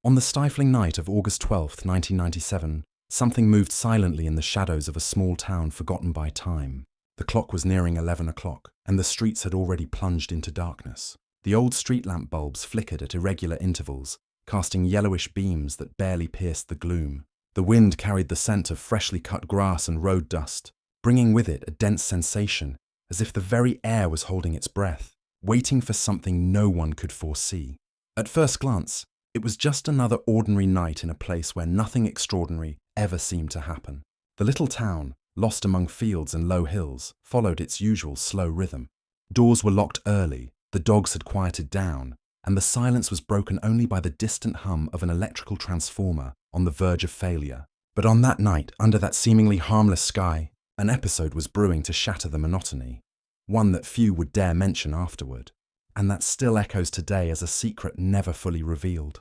On the stifling night of August 12th, 1997, something moved silently in the shadows of a small town forgotten by time. The clock was nearing 11 o'clock, and the streets had already plunged into darkness. The old street lamp bulbs flickered at irregular intervals, casting yellowish beams that barely pierced the gloom. The wind carried the scent of freshly cut grass and road dust, bringing with it a dense sensation, as if the very air was holding its breath, waiting for something no one could foresee. At first glance, it was just another ordinary night in a place where nothing extraordinary ever seemed to happen. The little town, lost among fields and low hills, followed its usual slow rhythm. Doors were locked early, the dogs had quieted down, and the silence was broken only by the distant hum of an electrical transformer on the verge of failure. But on that night, under that seemingly harmless sky, an episode was brewing to shatter the monotony, one that few would dare mention afterward, and that still echoes today as a secret never fully revealed.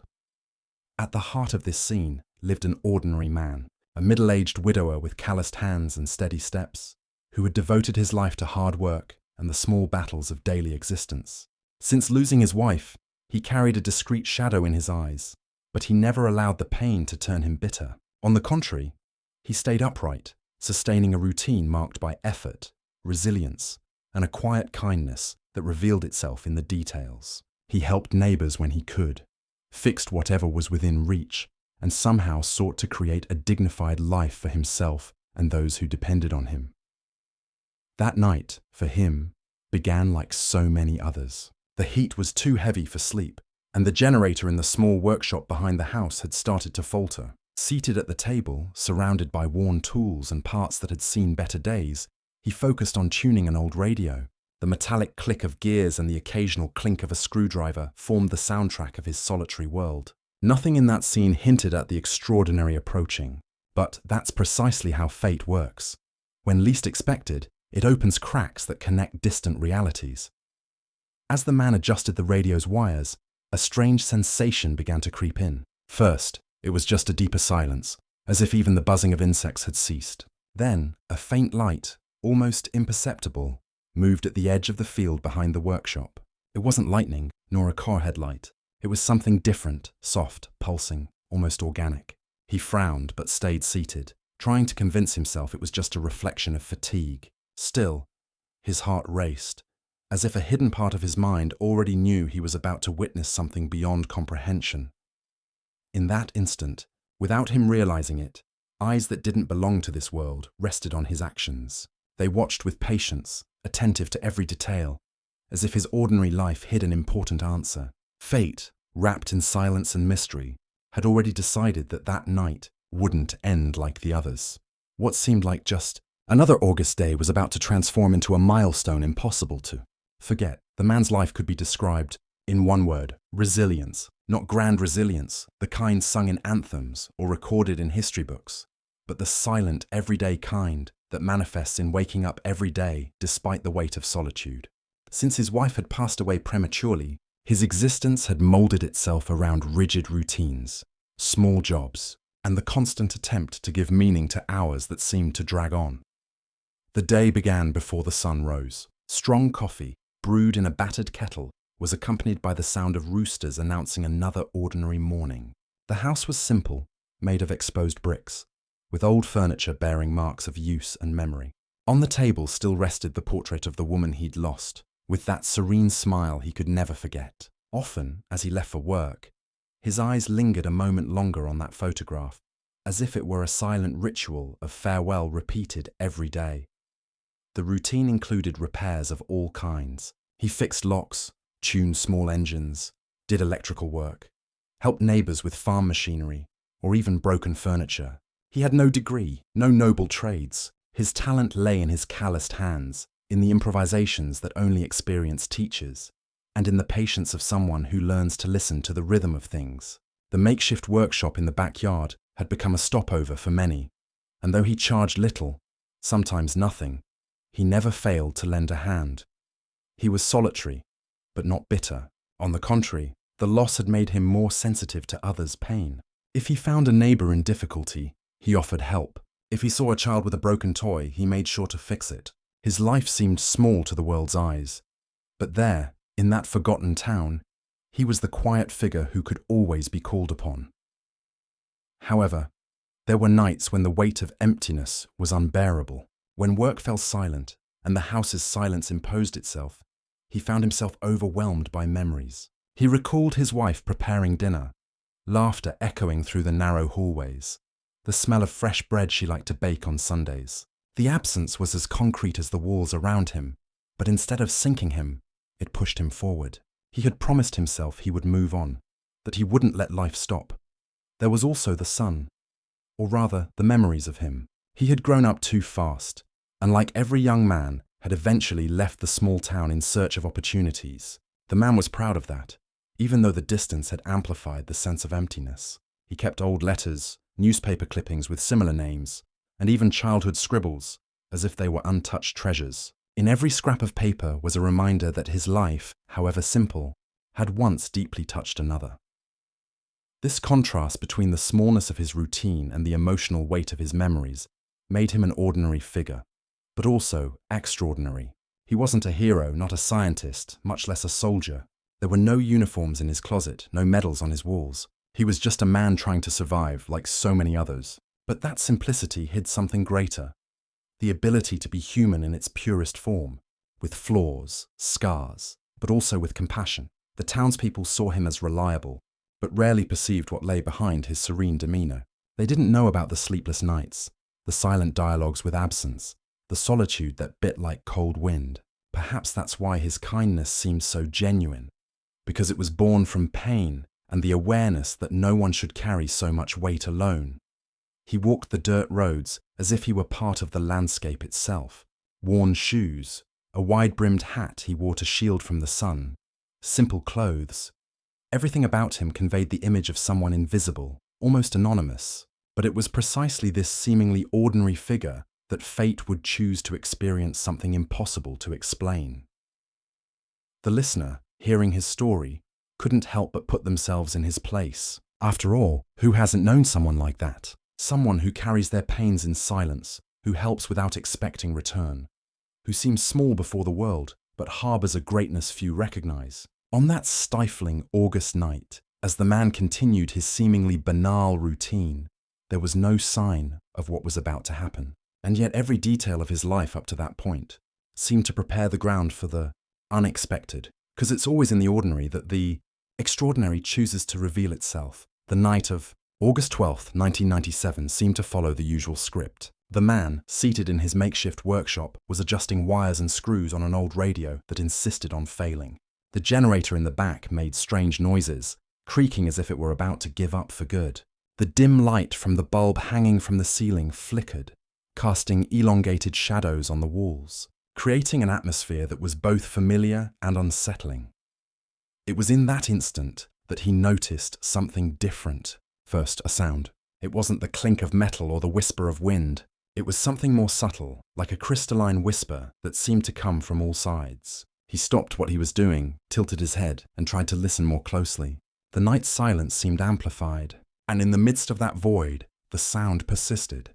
At the heart of this scene lived an ordinary man, a middle-aged widower with calloused hands and steady steps, who had devoted his life to hard work and the small battles of daily existence. Since losing his wife, he carried a discreet shadow in his eyes, but he never allowed the pain to turn him bitter. On the contrary, he stayed upright, sustaining a routine marked by effort, resilience, and a quiet kindness that revealed itself in the details. He helped neighbors when he could, fixed whatever was within reach, and somehow sought to create a dignified life for himself and those who depended on him. That night, for him, began like so many others. The heat was too heavy for sleep, and the generator in the small workshop behind the house had started to falter. Seated at the table, surrounded by worn tools and parts that had seen better days, he focused on tuning an old radio. The metallic click of gears and the occasional clink of a screwdriver formed the soundtrack of his solitary world. Nothing in that scene hinted at the extraordinary approaching, but that's precisely how fate works. When least expected, it opens cracks that connect distant realities. As the man adjusted the radio's wires, a strange sensation began to creep in. First, it was just a deeper silence, as if even the buzzing of insects had ceased. Then, a faint light, almost imperceptible, moved at the edge of the field behind the workshop. It wasn't lightning, nor a car headlight. It was something different, soft, pulsing, almost organic. He frowned but stayed seated, trying to convince himself it was just a reflection of fatigue. Still, his heart raced, as if a hidden part of his mind already knew he was about to witness something beyond comprehension. In that instant, without him realizing it, eyes that didn't belong to this world rested on his actions. They watched with patience, attentive to every detail, as if his ordinary life hid an important answer. Fate, wrapped in silence and mystery, had already decided that that night wouldn't end like the others. What seemed like just another August day was about to transform into a milestone impossible to forget. The man's life could be described in one word: resilience. Not grand resilience, the kind sung in anthems or recorded in history books, but the silent, everyday kind that manifests in waking up every day despite the weight of solitude. Since his wife had passed away prematurely, his existence had molded itself around rigid routines, small jobs, and the constant attempt to give meaning to hours that seemed to drag on. The day began before the sun rose. Strong coffee, brewed in a battered kettle, was accompanied by the sound of roosters announcing another ordinary morning. The house was simple, made of exposed bricks, with old furniture bearing marks of use and memory. On the table still rested the portrait of the woman he'd lost, with that serene smile he could never forget. Often, as he left for work, his eyes lingered a moment longer on that photograph, as if it were a silent ritual of farewell repeated every day. The routine included repairs of all kinds. He fixed locks, tuned small engines, did electrical work, helped neighbors with farm machinery, or even broken furniture. He had no degree, no noble trades. His talent lay in his calloused hands, in the improvisations that only experienced teachers, and in the patience of someone who learns to listen to the rhythm of things. The makeshift workshop in the backyard had become a stopover for many, and though he charged little, sometimes nothing, he never failed to lend a hand. He was solitary, but not bitter. On the contrary, the loss had made him more sensitive to others' pain. If he found a neighbor in difficulty, he offered help. If he saw a child with a broken toy, he made sure to fix it. His life seemed small to the world's eyes, but there, in that forgotten town, He was the quiet figure who could always be called upon. However, there were nights when the weight of emptiness was unbearable. When work fell silent and the house's silence imposed itself, he found himself overwhelmed by memories. He recalled his wife preparing dinner, laughter echoing through the narrow hallways, the smell of fresh bread she liked to bake on Sundays. The absence was as concrete as the walls around him, but instead of sinking him, it pushed him forward. He had promised himself he would move on, that he wouldn't let life stop. There was also the sun, or rather the memories of him. He had grown up too fast, and like every young man, had eventually left the small town in search of opportunities. The man was proud of that, even though the distance had amplified the sense of emptiness. He kept old letters, newspaper clippings with similar names, and even childhood scribbles, as if they were untouched treasures. In every scrap of paper was a reminder that his life, however simple, had once deeply touched another. This contrast between the smallness of his routine and the emotional weight of his memories made him an ordinary figure, but also extraordinary. He wasn't a hero, not a scientist, much less a soldier. There were no uniforms in his closet, no medals on his walls. He was just a man trying to survive, like so many others. But that simplicity hid something greater, the ability to be human in its purest form, with flaws, scars, but also with compassion. The townspeople saw him as reliable, but rarely perceived what lay behind his serene demeanor. They didn't know about the sleepless nights, the silent dialogues with absence, the solitude that bit like cold wind. Perhaps that's why his kindness seemed so genuine, because it was born from pain and the awareness that no one should carry so much weight alone. He walked the dirt roads as if he were part of the landscape itself. Worn shoes, a wide-brimmed hat he wore to shield from the sun, simple clothes. Everything about him conveyed the image of someone invisible, almost anonymous. But it was precisely this seemingly ordinary figure that fate would choose to experience something impossible to explain. The listener, hearing his story, couldn't help but put themselves in his place. After all, who hasn't known someone like that? Someone who carries their pains in silence, who helps without expecting return, who seems small before the world, but harbors a greatness few recognize. On that stifling August night, as the man continued his seemingly banal routine, there was no sign of what was about to happen. And yet every detail of his life up to that point seemed to prepare the ground for the unexpected, because it's always in the ordinary that the extraordinary chooses to reveal itself. The night of August 12th, 1997 seemed to follow the usual script. The man, seated in his makeshift workshop, was adjusting wires and screws on an old radio that insisted on failing. The generator in the back made strange noises, creaking as if it were about to give up for good. The dim light from the bulb hanging from the ceiling flickered, casting elongated shadows on the walls, creating an atmosphere that was both familiar and unsettling. It was in that instant that he noticed something different. First, a sound. It wasn't the clink of metal or the whisper of wind. It was something more subtle, like a crystalline whisper that seemed to come from all sides. He stopped what he was doing, tilted his head, and tried to listen more closely. The night's silence seemed amplified, and in the midst of that void, the sound persisted.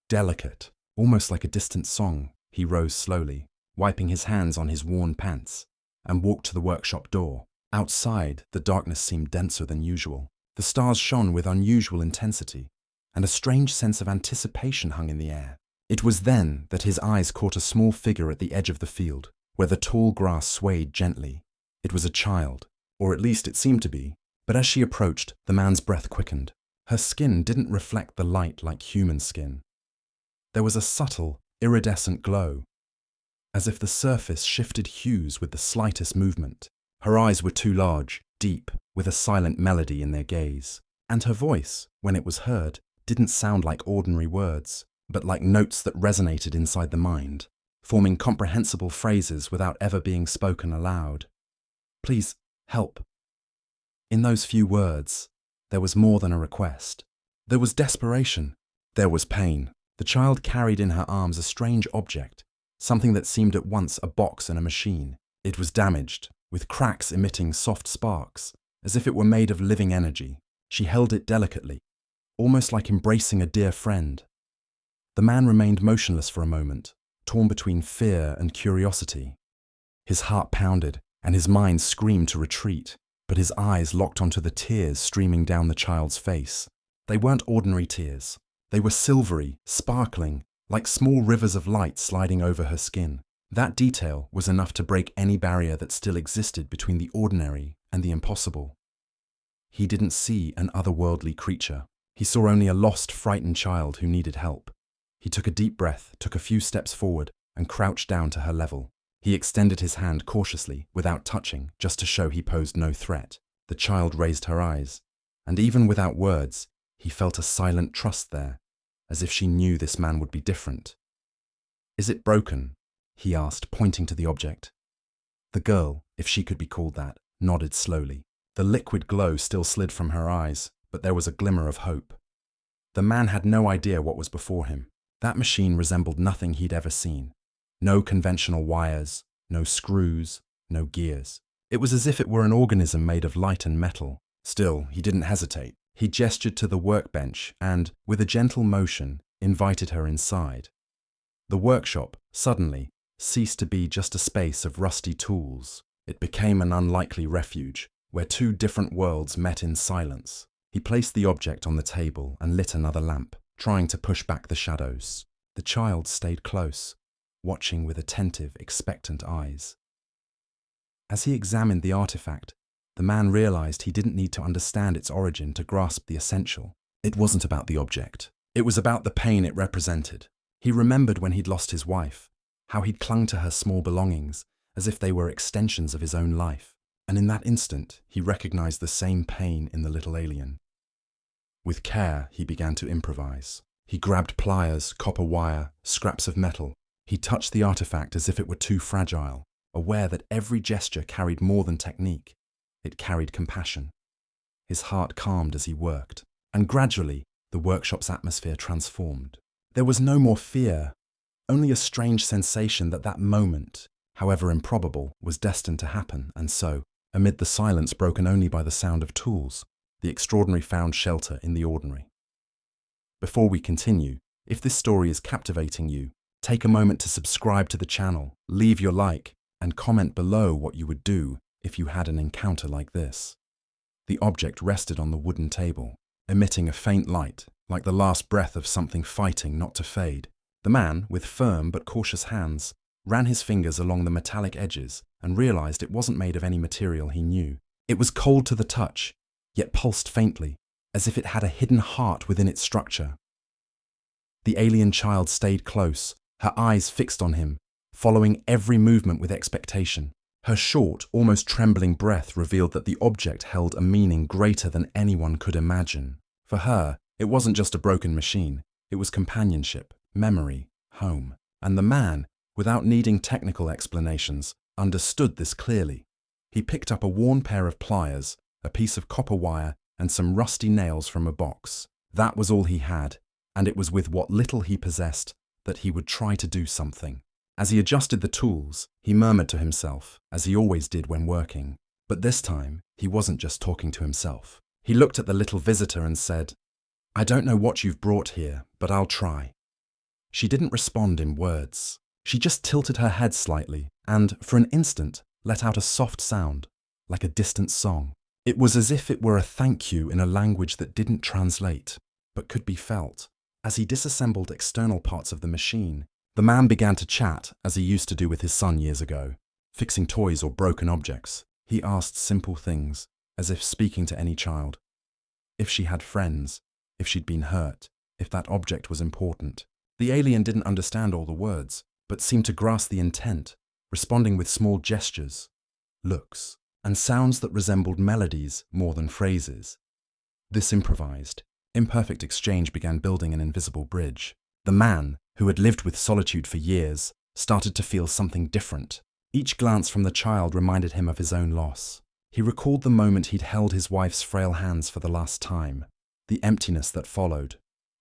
Delicate, almost like a distant song. He rose slowly, wiping his hands on his worn pants, and walked to the workshop door. Outside, the darkness seemed denser than usual. The stars shone with unusual intensity, and a strange sense of anticipation hung in the air. It was then that his eyes caught a small figure at the edge of the field, where the tall grass swayed gently. It was a child, or at least it seemed to be, but as she approached, the man's breath quickened. Her skin didn't reflect the light like human skin. There was a subtle, iridescent glow, as if the surface shifted hues with the slightest movement. Her eyes were too large, deep, with a silent melody in their gaze. And her voice, when it was heard, didn't sound like ordinary words, but like notes that resonated inside the mind, forming comprehensible phrases without ever being spoken aloud. "Please, help." In those few words, there was more than a request. There was desperation. There was pain. The child carried in her arms a strange object, something that seemed at once a box and a machine. It was damaged, with cracks emitting soft sparks, as if it were made of living energy. She held it delicately, almost like embracing a dear friend. The man remained motionless for a moment, torn between fear and curiosity. His heart pounded, and his mind screamed to retreat. but his eyes locked onto the tears streaming down the child's face. They weren't ordinary tears. They were silvery, sparkling, like small rivers of light sliding over her skin. That detail was enough to break any barrier that still existed between the ordinary and the impossible. He didn't see an otherworldly creature. He saw only a lost, frightened child who needed help. He took a deep breath, took a few steps forward, and crouched down to her level. He extended his hand cautiously, without touching, just to show he posed no threat. The child raised her eyes, and even without words, he felt a silent trust there, as if she knew this man would be different. "Is it broken?" he asked, pointing to the object. The girl, if she could be called that, nodded slowly. The liquid glow still slid from her eyes, but there was a glimmer of hope. The man had no idea what was before him. That machine resembled nothing he'd ever seen. No conventional wires, no screws, no gears. It was as if it were an organism made of light and metal. Still, he didn't hesitate. He gestured to the workbench and, with a gentle motion, invited her inside. The workshop, suddenly, ceased to be just a space of rusty tools. It became an unlikely refuge, where two different worlds met in silence. He placed the object on the table and lit another lamp, trying to push back the shadows. The child stayed close, watching with attentive, expectant eyes. As he examined the artifact, the man realized he didn't need to understand its origin to grasp the essential. It wasn't about the object. It was about the pain it represented. He remembered when he'd lost his wife, how he'd clung to her small belongings as if they were extensions of his own life. And in that instant, he recognized the same pain in the little alien. With care, he began to improvise. He grabbed pliers, copper wire, scraps of metal. He touched the artifact as if it were too fragile, aware that every gesture carried more than technique. It carried compassion. His heart calmed as he worked, and gradually, the workshop's atmosphere transformed. There was no more fear, only a strange sensation that that moment, however improbable, was destined to happen, and so, amid the silence broken only by the sound of tools, the extraordinary found shelter in the ordinary. Before we continue, if this story is captivating you, take a moment to subscribe to the channel, leave your like, and comment below what you would do if you had an encounter like this. The object rested on the wooden table, emitting a faint light, like the last breath of something fighting not to fade. The man, with firm but cautious hands, ran his fingers along the metallic edges and realized it wasn't made of any material he knew. It was cold to the touch, yet pulsed faintly, as if it had a hidden heart within its structure. The alien child stayed close, her eyes fixed on him, following every movement with expectation. Her short, almost trembling breath revealed that the object held a meaning greater than anyone could imagine. For her, it wasn't just a broken machine. It was companionship, memory, home. And the man, without needing technical explanations, understood this clearly. He picked up a worn pair of pliers, a piece of copper wire, and some rusty nails from a box. That was all he had, and it was with what little he possessed that he would try to do something. As he adjusted the tools, he murmured to himself, as he always did when working. But this time, he wasn't just talking to himself. He looked at the little visitor and said, "I don't know what you've brought here, but I'll try." She didn't respond in words. She just tilted her head slightly and, for an instant, let out a soft sound, like a distant song. It was as if it were a thank you in a language that didn't translate, but could be felt. As he disassembled external parts of the machine, the man began to chat as he used to do with his son years ago, fixing toys or broken objects. He asked simple things, as if speaking to any child. If she had friends, if she'd been hurt, if that object was important. The alien didn't understand all the words, but seemed to grasp the intent, responding with small gestures, looks, and sounds that resembled melodies more than phrases. This improvised, imperfect exchange began building an invisible bridge. The man, who had lived with solitude for years, started to feel something different. Each glance from the child reminded him of his own loss. He recalled the moment he'd held his wife's frail hands for the last time, the emptiness that followed,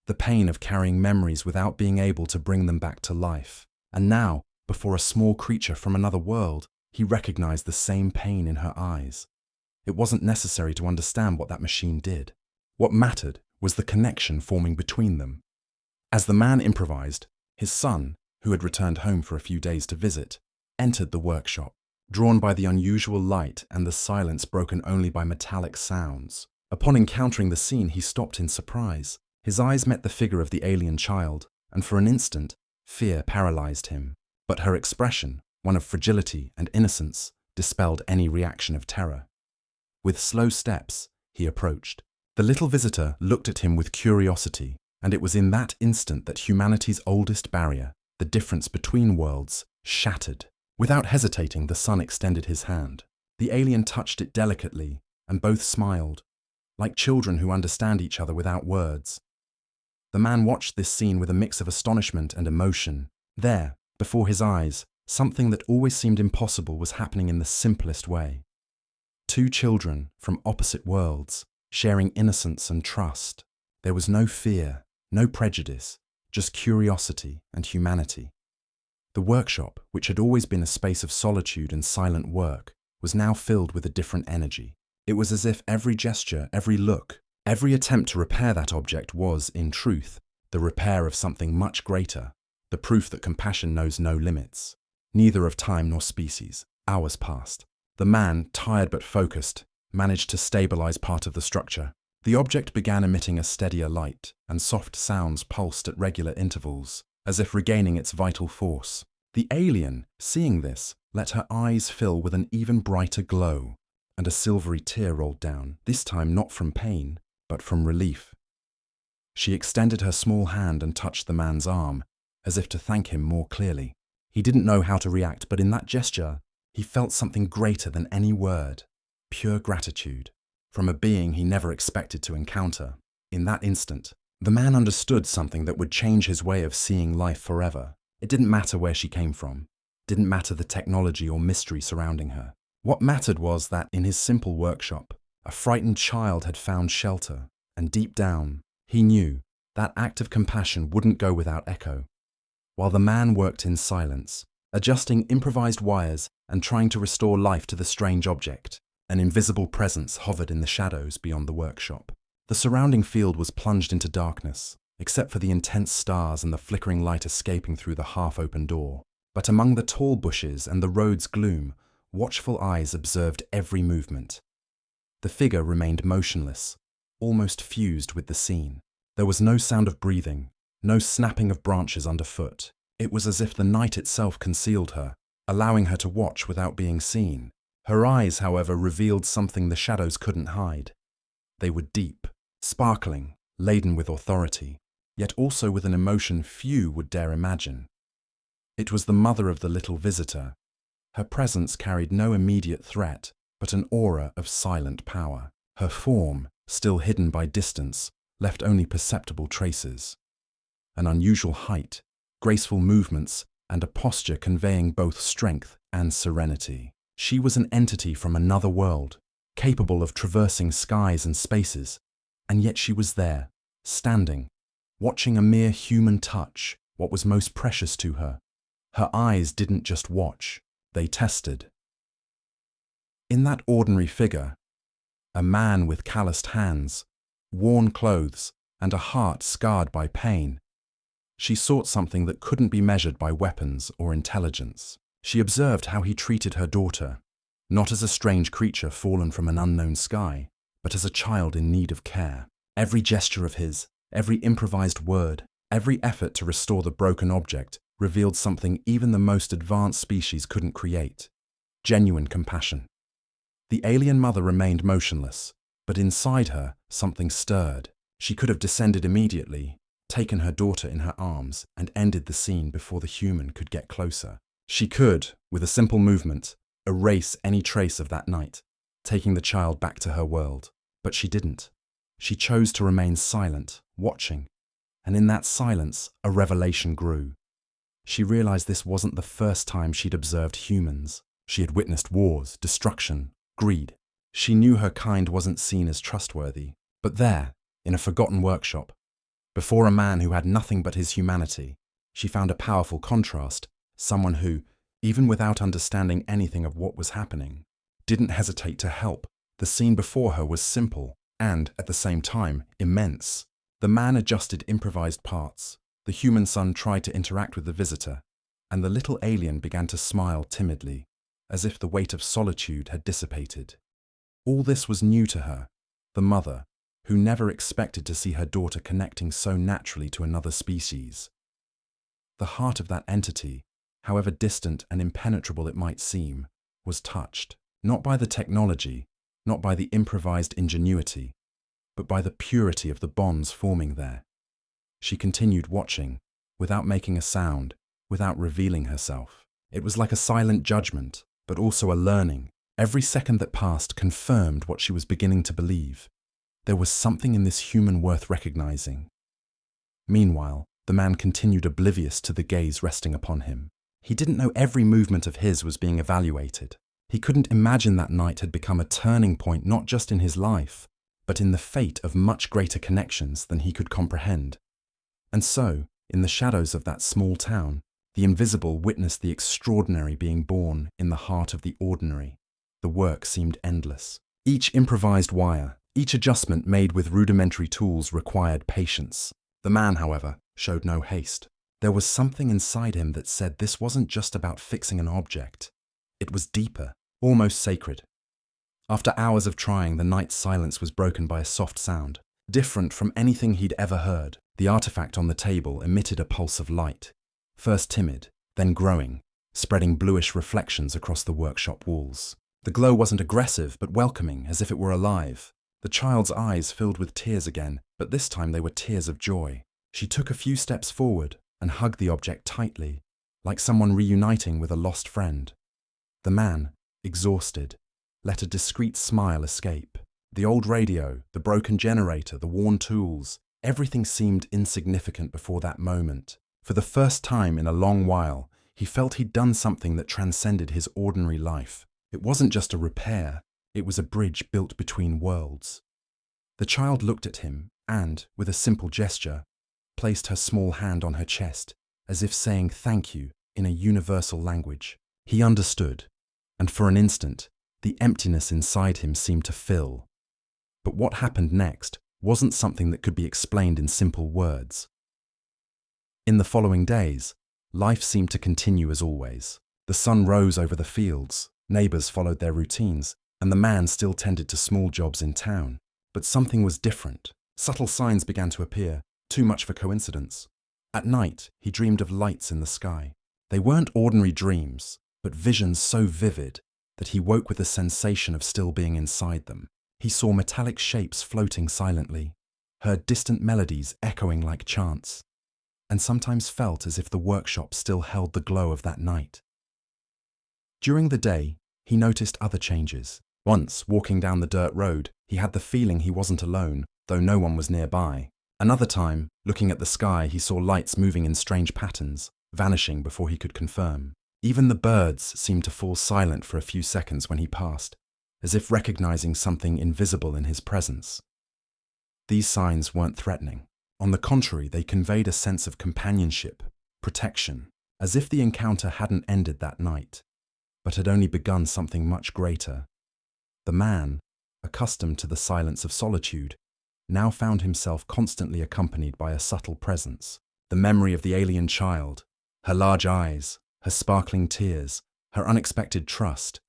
the pain of carrying memories without being able to bring them back to life. And now, before a small creature from another world, he recognized the same pain in her eyes. It wasn't necessary to understand what that machine did. What mattered was the connection forming between them. As the man improvised, his son, who had returned home for a few days to visit, entered the workshop. drawn by the unusual light and the silence broken only by metallic sounds. Upon encountering the scene, he stopped in surprise. His eyes met the figure of the alien child, and for an instant, fear paralyzed him. But her expression, one of fragility and innocence, dispelled any reaction of terror. With slow steps, he approached. The little visitor looked at him with curiosity, and it was in that instant that humanity's oldest barrier, the difference between worlds, shattered. Without hesitating, the son extended his hand. The alien touched it delicately, and both smiled, like children who understand each other without words. The man watched this scene with a mix of astonishment and emotion. There, before his eyes, something that always seemed impossible was happening in the simplest way. Two children from opposite worlds, sharing innocence and trust. There was no fear, no prejudice, just curiosity and humanity. The workshop, which had always been a space of solitude and silent work, was now filled with a different energy. It was as if every gesture, every look, every attempt to repair that object was, in truth, the repair of something much greater, the proof that compassion knows no limits, neither of time nor species. Hours passed. The man, tired but focused, managed to stabilize part of the structure. The object began emitting a steadier light, and soft sounds pulsed at regular intervals, as if regaining its vital force. The alien, seeing this, let her eyes fill with an even brighter glow, and a silvery tear rolled down, this time not from pain, but from relief. She extended her small hand and touched the man's arm, as if to thank him more clearly. He didn't know how to react, but in that gesture, he felt something greater than any word, pure gratitude, from a being he never expected to encounter. In that instant, the man understood something that would change his way of seeing life forever. It didn't matter where she came from, didn't matter the technology or mystery surrounding her. What mattered was that, in his simple workshop, a frightened child had found shelter, and deep down, he knew that act of compassion wouldn't go without echo. While the man worked in silence, adjusting improvised wires and trying to restore life to the strange object, an invisible presence hovered in the shadows beyond the workshop. The surrounding field was plunged into darkness, except for the intense stars and the flickering light escaping through the half-open door. But among the tall bushes and the road's gloom, watchful eyes observed every movement. The figure remained motionless, almost fused with the scene. There was no sound of breathing, no snapping of branches underfoot. It was as if the night itself concealed her, allowing her to watch without being seen. Her eyes, however, revealed something the shadows couldn't hide. They were deep, sparkling, laden with authority, yet also with an emotion few would dare imagine. It was the mother of the little visitor. Her presence carried no immediate threat, but an aura of silent power. Her form, still hidden by distance, left only perceptible traces. An unusual height, graceful movements, and a posture conveying both strength and serenity. She was an entity from another world, capable of traversing skies and spaces, and yet she was there, standing, watching a mere human touch what was most precious to her. Her eyes didn't just watch, they tested. In that ordinary figure, a man with calloused hands, worn clothes, and a heart scarred by pain, she sought something that couldn't be measured by weapons or intelligence. She observed how he treated her daughter, not as a strange creature fallen from an unknown sky, but as a child in need of care. Every gesture of his, every improvised word, every effort to restore the broken object revealed something even the most advanced species couldn't create: genuine compassion. The alien mother remained motionless, but inside her something stirred. She could have descended immediately, taken her daughter in her arms, and ended the scene before the human could get closer. She could, with a simple movement, erase any trace of that night, taking the child back to her world. But she didn't. She chose to remain silent, watching, and in that silence, a revelation grew. She realized this wasn't the first time she'd observed humans. She had witnessed wars, destruction, greed. She knew her kind wasn't seen as trustworthy. But there, in a forgotten workshop, before a man who had nothing but his humanity, she found a powerful contrast, someone who, even without understanding anything of what was happening, didn't hesitate to help. The scene before her was simple and, at the same time, immense. The man adjusted improvised parts, the human son tried to interact with the visitor, and the little alien began to smile timidly, as if the weight of solitude had dissipated. All this was new to her, the mother, who never expected to see her daughter connecting so naturally to another species. The heart of that entity, however distant and impenetrable it might seem, was touched, not by the technology, not by the improvised ingenuity, but by the purity of the bonds forming there. She continued watching, without making a sound, without revealing herself. It was like a silent judgment, but also a learning. Every second that passed confirmed what she was beginning to believe. There was something in this human worth recognizing. Meanwhile, the man continued oblivious to the gaze resting upon him. He didn't know every movement of his was being evaluated. He couldn't imagine that night had become a turning point not just in his life, but in the fate of much greater connections than he could comprehend. And so, in the shadows of that small town, the invisible witnessed the extraordinary being born in the heart of the ordinary. The work seemed endless. Each improvised wire, each adjustment made with rudimentary tools required patience. The man, however, showed no haste. There was something inside him that said this wasn't just about fixing an object. It was deeper, almost sacred. After hours of trying, the night's silence was broken by a soft sound, different from anything he'd ever heard. The artifact on the table emitted a pulse of light, first timid, then growing, spreading bluish reflections across the workshop walls. The glow wasn't aggressive, but welcoming, as if it were alive. The child's eyes filled with tears again, but this time they were tears of joy. She took a few steps forward and hugged the object tightly, like someone reuniting with a lost friend. The man, exhausted, let a discreet smile escape. The old radio, the broken generator, the worn tools, everything seemed insignificant before that moment. For the first time in a long while, he felt he'd done something that transcended his ordinary life. It wasn't just a repair, it was a bridge built between worlds. The child looked at him and, with a simple gesture, placed her small hand on her chest, as if saying thank you in a universal language. He understood, and for an instant, the emptiness inside him seemed to fill. But what happened next wasn't something that could be explained in simple words. In the following days, life seemed to continue as always. The sun rose over the fields, neighbors followed their routines, and the man still tended to small jobs in town. But something was different. Subtle signs began to appear, too much for coincidence. At night, he dreamed of lights in the sky. They weren't ordinary dreams, but visions so vivid that he woke with the sensation of still being inside them. He saw metallic shapes floating silently, heard distant melodies echoing like chants, and sometimes felt as if the workshop still held the glow of that night. During the day, he noticed other changes. Once, walking down the dirt road, he had the feeling he wasn't alone, though no one was nearby. Another time, looking at the sky, he saw lights moving in strange patterns, vanishing before he could confirm. Even the birds seemed to fall silent for a few seconds when he passed, as if recognizing something invisible in his presence. These signs weren't threatening. On the contrary, they conveyed a sense of companionship, protection, as if the encounter hadn't ended that night, but had only begun something much greater. The man, accustomed to the silence of solitude, now found himself constantly accompanied by a subtle presence. The memory of the alien child, her large eyes, her sparkling tears, her unexpected trust,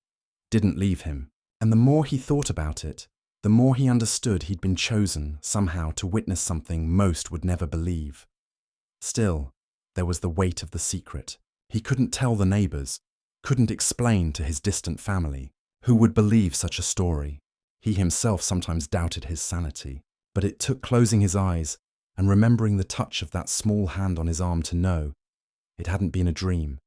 didn't leave him. And the more he thought about it, the more he understood he'd been chosen, somehow, to witness something most would never believe. Still, there was the weight of the secret. He couldn't tell the neighbors, couldn't explain to his distant family. Who would believe such a story? He himself sometimes doubted his sanity, but it took closing his eyes and remembering the touch of that small hand on his arm to know it hadn't been a dream.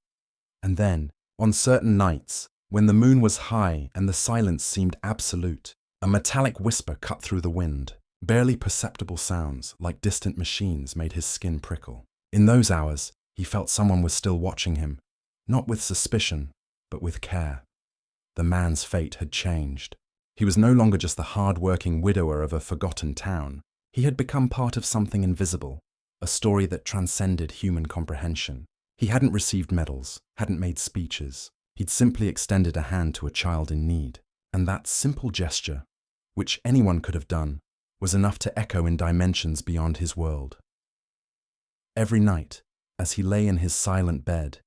And then, on certain nights, when the moon was high and the silence seemed absolute, a metallic whisper cut through the wind. Barely perceptible sounds, like distant machines, made his skin prickle. In those hours, he felt someone was still watching him, not with suspicion, but with care. The man's fate had changed. He was no longer just the hard-working widower of a forgotten town. He had become part of something invisible, a story that transcended human comprehension. He hadn't received medals, hadn't made speeches. He'd simply extended a hand to a child in need. And that simple gesture, which anyone could have done, was enough to echo in dimensions beyond his world. Every night, as he lay in his silent bed,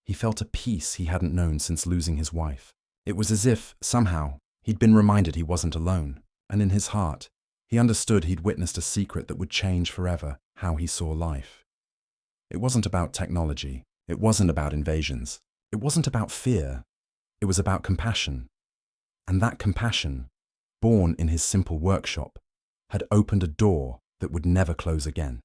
he felt a peace he hadn't known since losing his wife. It was as if, somehow, he'd been reminded he wasn't alone, and in his heart, he understood he'd witnessed a secret that would change forever how he saw life. It wasn't about technology. It wasn't about invasions. It wasn't about fear. It was about compassion. And that compassion, born in his simple workshop, had opened a door that would never close again.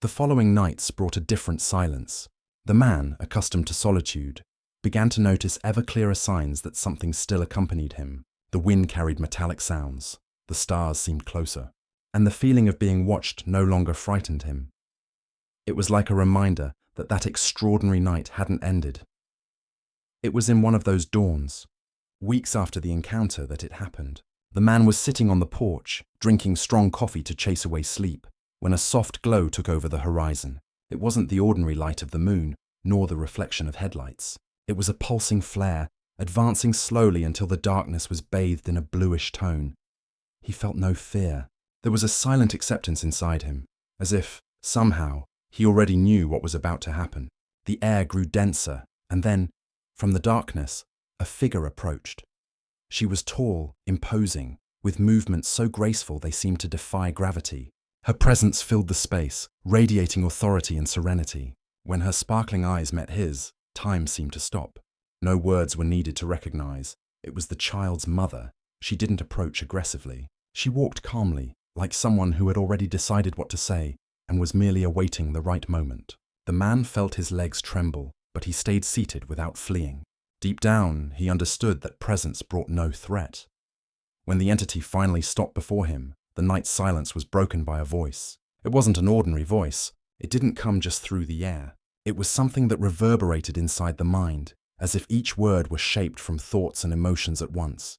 The following nights brought a different silence. The man, accustomed to solitude, began to notice ever clearer signs that something still accompanied him. The wind carried metallic sounds, the stars seemed closer, and the feeling of being watched no longer frightened him. It was like a reminder that that extraordinary night hadn't ended. It was in one of those dawns, weeks after the encounter, that it happened. The man was sitting on the porch, drinking strong coffee to chase away sleep, when a soft glow took over the horizon. It wasn't the ordinary light of the moon, nor the reflection of headlights. It was a pulsing flare, advancing slowly until the darkness was bathed in a bluish tone. He felt no fear. There was a silent acceptance inside him, as if, somehow, he already knew what was about to happen. The air grew denser, and then, from the darkness, a figure approached. She was tall, imposing, with movements so graceful they seemed to defy gravity. Her presence filled the space, radiating authority and serenity. When her sparkling eyes met his, time seemed to stop. No words were needed to recognize. It was the child's mother. She didn't approach aggressively. She walked calmly, like someone who had already decided what to say and was merely awaiting the right moment. The man felt his legs tremble, but he stayed seated without fleeing. Deep down, he understood that presence brought no threat. When the entity finally stopped before him, the night's silence was broken by a voice. It wasn't an ordinary voice. It didn't come just through the air. It was something that reverberated inside the mind, as if each word was shaped from thoughts and emotions at once.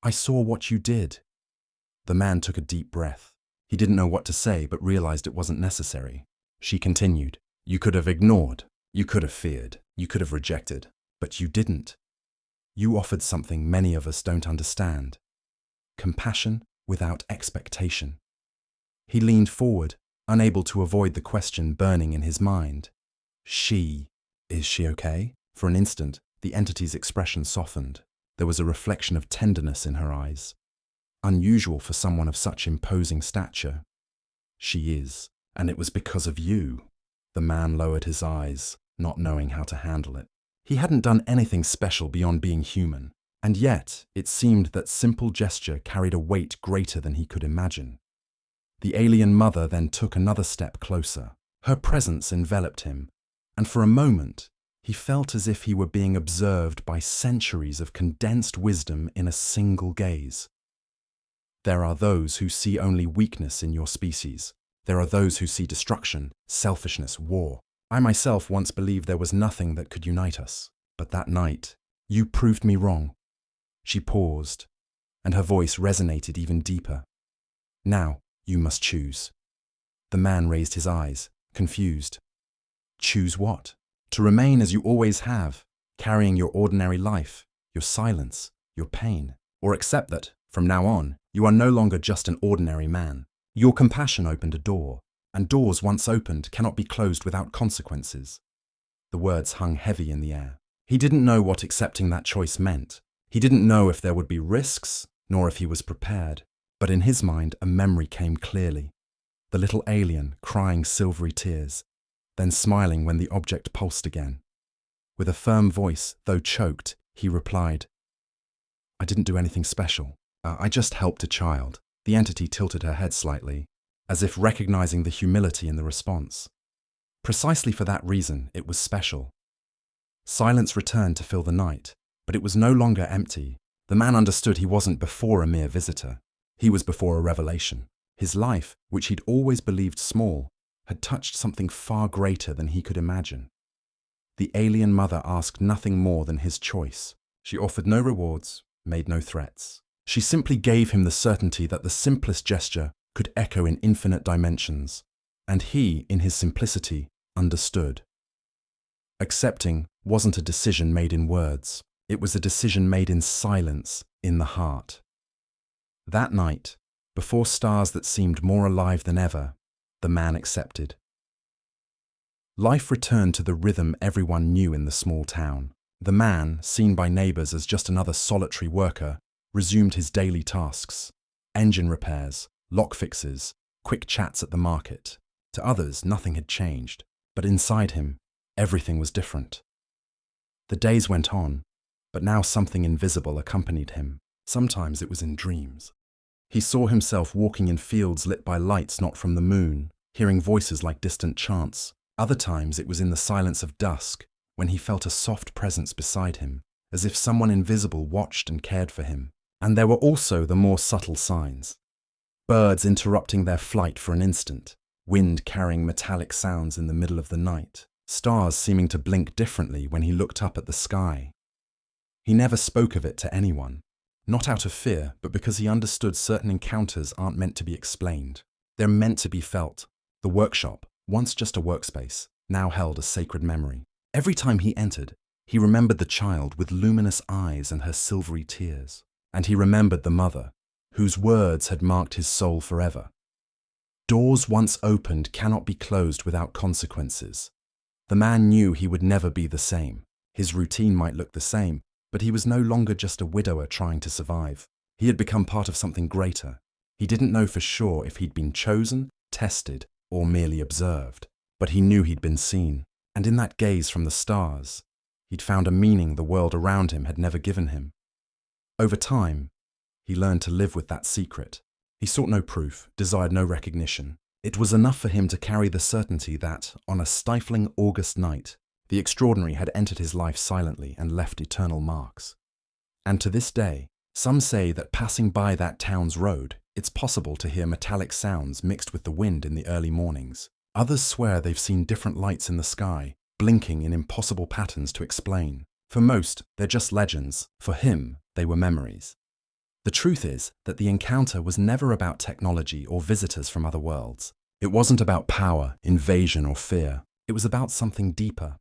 "I saw what you did." The man took a deep breath. He didn't know what to say, but realized it wasn't necessary. She continued, "You could have ignored. You could have feared. You could have rejected. But you didn't. You offered something many of us don't understand. Compassion without expectation." He leaned forward, unable to avoid the question burning in his mind. Is she okay? For an instant, the entity's expression softened. There was a reflection of tenderness in her eyes. Unusual for someone of such imposing stature. "She is, and it was because of you." The man lowered his eyes, not knowing how to handle it. He hadn't done anything special beyond being human, and yet it seemed that simple gesture carried a weight greater than he could imagine. The alien mother then took another step closer. Her presence enveloped him, and for a moment, he felt as if he were being observed by centuries of condensed wisdom in a single gaze. There are those who see only weakness in your species. There are those who see destruction, selfishness, war. I myself once believed there was nothing that could unite us. But that night, you proved me wrong. She paused, and her voice resonated even deeper. "Now, you must choose." The man raised his eyes, confused. "Choose what?" "To remain as you always have, carrying your ordinary life, your silence, your pain. Or accept that, from now on, you are no longer just an ordinary man. Your compassion opened a door, and doors once opened cannot be closed without consequences." The words hung heavy in the air. He didn't know what accepting that choice meant. He didn't know if there would be risks, nor if he was prepared. But in his mind, a memory came clearly. The little alien crying silvery tears, then smiling when the object pulsed again. With a firm voice, though choked, he replied, "I didn't do anything special. I just helped a child." The entity tilted her head slightly, as if recognizing the humility in the response. Precisely for that reason, it was special. Silence returned to fill the night, but it was no longer empty. The man understood he wasn't before a mere visitor. He was before a revelation. His life, which he'd always believed small, had touched something far greater than he could imagine. The alien mother asked nothing more than his choice. She offered no rewards, made no threats. She simply gave him the certainty that the simplest gesture could echo in infinite dimensions, and he, in his simplicity, understood. Accepting wasn't a decision made in words. It was a decision made in silence, in the heart. That night, before stars that seemed more alive than ever, the man accepted. Life returned to the rhythm everyone knew in the small town. The man, seen by neighbors as just another solitary worker, resumed his daily tasks: engine repairs, lock fixes, quick chats at the market. To others, nothing had changed, but inside him, everything was different. The days went on, but now something invisible accompanied him. Sometimes it was in dreams. He saw himself walking in fields lit by lights not from the moon, hearing voices like distant chants. Other times it was in the silence of dusk, when he felt a soft presence beside him, as if someone invisible watched and cared for him. And there were also the more subtle signs. Birds interrupting their flight for an instant, wind carrying metallic sounds in the middle of the night, stars seeming to blink differently when he looked up at the sky. He never spoke of it to anyone, not out of fear, but because he understood certain encounters aren't meant to be explained. They're meant to be felt. The workshop, once just a workspace, now held a sacred memory. Every time he entered, he remembered the child with luminous eyes and her silvery tears. And he remembered the mother, whose words had marked his soul forever. Doors once opened cannot be closed without consequences. The man knew he would never be the same. His routine might look the same, but he was no longer just a widower trying to survive. He had become part of something greater. He didn't know for sure if he'd been chosen, tested, or merely observed, but he knew he'd been seen. And in that gaze from the stars, he'd found a meaning the world around him had never given him. Over time, he learned to live with that secret. He sought no proof, desired no recognition. It was enough for him to carry the certainty that, on a stifling August night, the extraordinary had entered his life silently and left eternal marks. And to this day, some say that passing by that town's road, it's possible to hear metallic sounds mixed with the wind in the early mornings. Others swear they've seen different lights in the sky, blinking in impossible patterns to explain. For most, they're just legends. For him, they were memories. The truth is that the encounter was never about technology or visitors from other worlds. It wasn't about power, invasion, or fear. It was about something deeper.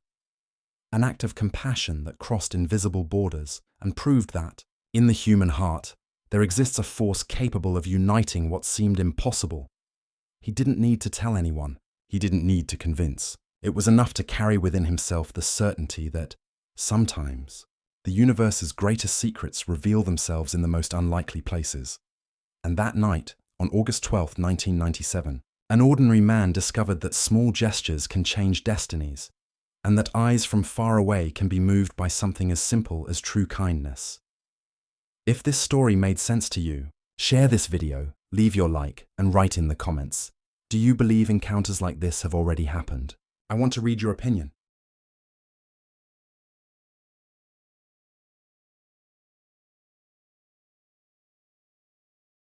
An act of compassion that crossed invisible borders and proved that, in the human heart, there exists a force capable of uniting what seemed impossible. He didn't need to tell anyone. He didn't need to convince. It was enough to carry within himself the certainty that, sometimes, the universe's greatest secrets reveal themselves in the most unlikely places. And that night, on August 12, 1997, an ordinary man discovered that small gestures can change destinies, and that eyes from far away can be moved by something as simple as true kindness. If this story made sense to you, share this video, leave your like, and write in the comments. Do you believe encounters like this have already happened? I want to read your opinion.